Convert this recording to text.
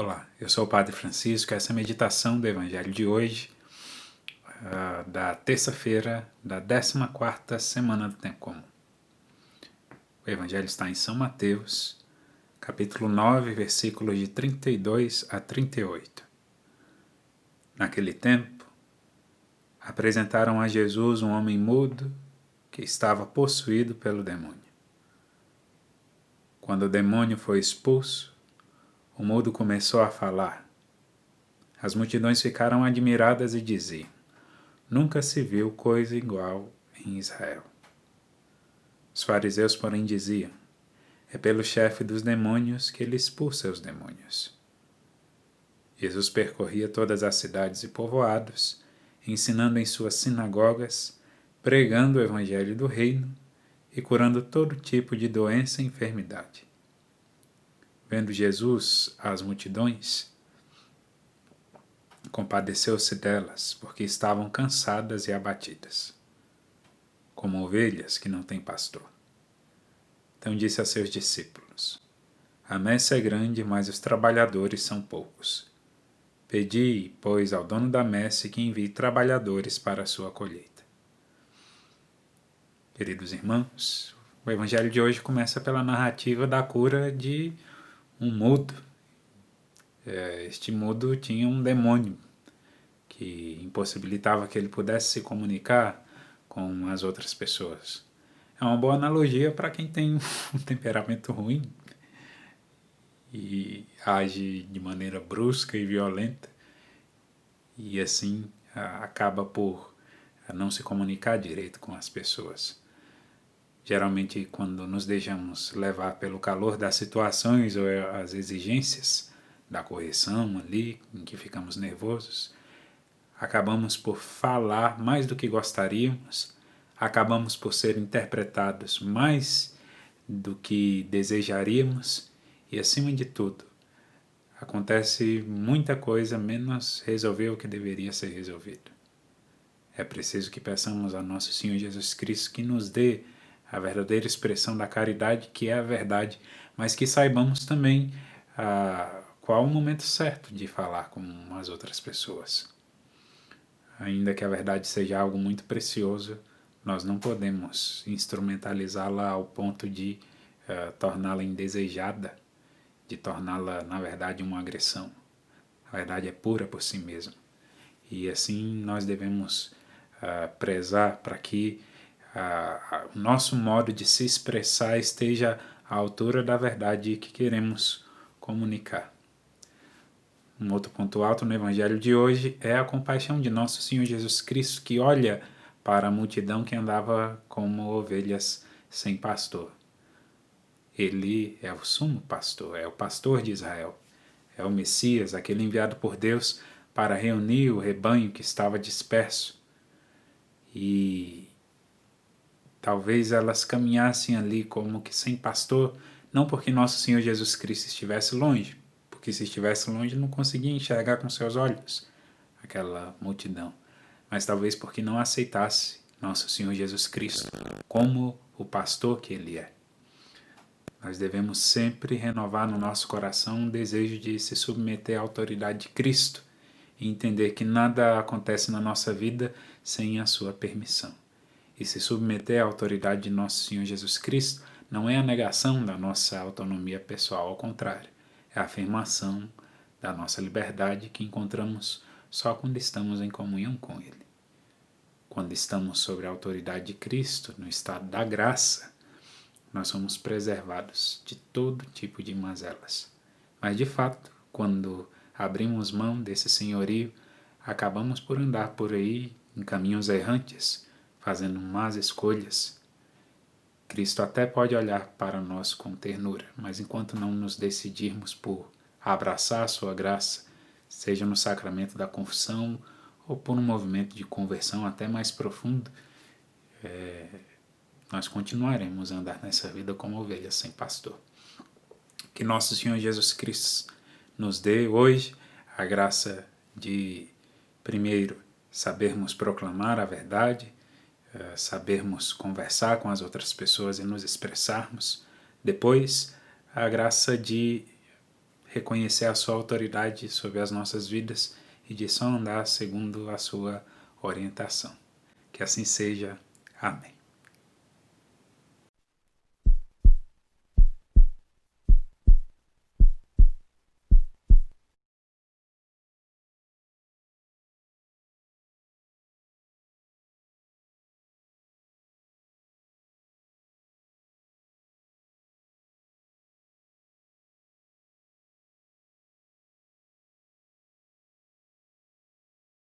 Olá, eu sou o Padre Francisco. Essa é a meditação do Evangelho de hoje, da terça-feira da 14ª semana do Tempo Comum. O Evangelho está em São Mateus, capítulo 9, versículos de 32 a 38. Naquele tempo, apresentaram a Jesus um homem mudo que estava possuído pelo demônio. Quando o demônio foi expulso, o mudo começou a falar. As multidões ficaram admiradas e diziam: nunca se viu coisa igual em Israel. Os fariseus, porém, diziam: é pelo chefe dos demônios que ele expulsa os demônios. Jesus percorria todas as cidades e povoados, ensinando em suas sinagogas, pregando o evangelho do reino e curando todo tipo de doença e enfermidade. Vendo Jesus as multidões, compadeceu-se delas, porque estavam cansadas e abatidas, como ovelhas que não têm pastor. Então disse a seus discípulos: a messe é grande, mas os trabalhadores são poucos. Pedi, pois, ao dono da messe que envie trabalhadores para a sua colheita. Queridos irmãos, o evangelho de hoje começa pela narrativa da cura de um mudo. Este mudo tinha um demônio que impossibilitava que ele pudesse se comunicar com as outras pessoas. É uma boa analogia para quem tem um temperamento ruim e age de maneira brusca e violenta e assim acaba por não se comunicar direito com as pessoas. Geralmente, quando nos deixamos levar pelo calor das situações ou as exigências da correção ali, em que ficamos nervosos, acabamos por falar mais do que gostaríamos, acabamos por ser interpretados mais do que desejaríamos e, acima de tudo, acontece muita coisa menos resolver o que deveria ser resolvido. É preciso que peçamos a nosso Senhor Jesus Cristo que nos dê a verdadeira expressão da caridade, que é a verdade, mas que saibamos também qual o momento certo de falar com as outras pessoas. Ainda que a verdade seja algo muito precioso, nós não podemos instrumentalizá-la ao ponto de torná-la indesejada, de torná-la, na verdade, uma agressão. A verdade é pura por si mesma. E assim nós devemos prezar para que o nosso modo de se expressar esteja à altura da verdade que queremos comunicar. Um outro ponto alto no Evangelho de hoje é a compaixão de nosso Senhor Jesus Cristo, que olha para a multidão que andava como ovelhas sem pastor. Ele é o sumo pastor, é o pastor de Israel, é o Messias, aquele enviado por Deus para reunir o rebanho que estava disperso. E talvez elas caminhassem ali como que sem pastor, não porque nosso Senhor Jesus Cristo estivesse longe, porque se estivesse longe não conseguia enxergar com seus olhos aquela multidão, mas talvez porque não aceitasse nosso Senhor Jesus Cristo como o pastor que Ele é. Nós devemos sempre renovar no nosso coração um desejo de se submeter à autoridade de Cristo e entender que nada acontece na nossa vida sem a sua permissão. E se submeter à autoridade de nosso Senhor Jesus Cristo não é a negação da nossa autonomia pessoal, ao contrário, é a afirmação da nossa liberdade que encontramos só quando estamos em comunhão com Ele. Quando estamos sob a autoridade de Cristo, no estado da graça, nós somos preservados de todo tipo de mazelas. Mas, de fato, quando abrimos mão desse senhorio, acabamos por andar por aí em caminhos errantes, fazendo más escolhas. Cristo até pode olhar para nós com ternura, mas enquanto não nos decidirmos por abraçar a sua graça, seja no sacramento da confissão ou por um movimento de conversão até mais profundo, nós continuaremos a andar nessa vida como ovelhas sem pastor. Que nosso Senhor Jesus Cristo nos dê hoje a graça de, primeiro, sabermos proclamar a verdade, sabermos conversar com as outras pessoas e nos expressarmos. Depois, a graça de reconhecer a sua autoridade sobre as nossas vidas e de só andar segundo a sua orientação. Que assim seja. Amém.